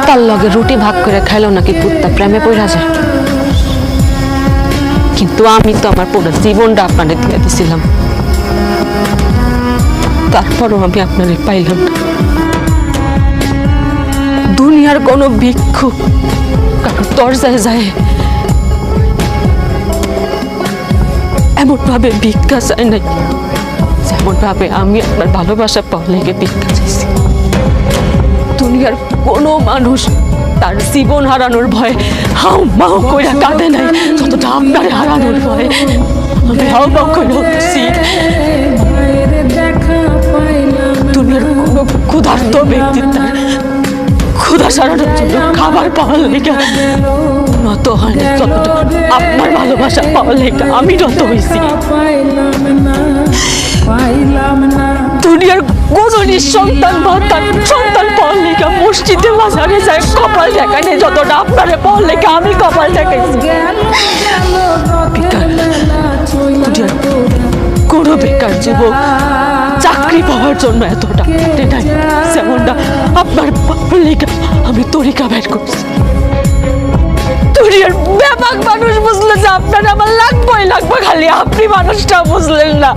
তার লগে রুটি ভাগ করে খাইলো নাকি কুত্তা প্রেমে পড়া যায়। কিন্তু আমি তো আমার পুরো জীবনটা আপনারে দিয়ে দিছিলাম, তারপরও আমি আপনারে পাইলাম না। দুনিয়ার কোনো ভিক্ষুক কারো দরজায় যায় এমন ভাবে ভিক্ষা চাই নাই, যেমন ভাবে আমি আপনার ভালোবাসা পাওয়ার লেগে ভিক্ষা চাইছি। দুনিয়ার কোনো মানুষ তার জীবন হারানোর ভয়ে হাউ মাউ কইরা কাঁদে নাই যতটা আপনার হারানোর ভয়ে আমি হাউ মাউ করে উঠছি। দুনিয়ার কোনো ক্ষুধার্ত ব্যক্তি তার ক্ষুধা সারানোর জন্য খাবার পাওয়ার লেগে নত হয়নি যতটা আপনার ভালোবাসা পাওয়ার লেগে আমি নত হয়েছি। দুনিয়ার কোন নিঃসন্তান বা তার সন্তান পাওয়ার লেগে মসজিদে বাজারে যায় কপাল দেখায় যতটা আপনারে পাওয়ার লেগে আমি কপাল দেখাইছি। কোনো বেকার যুবক চাকরি পাওয়ার জন্য এতটা নাই যেমনটা আপনার পাওয়ার লেগে আমি তরিকা বের করছি। দুনিয়ার ব্যাপক মানুষ বুঝলো যে আপনার আমার লাগবে খালি আপনি মানুষটা বুঝলেন না।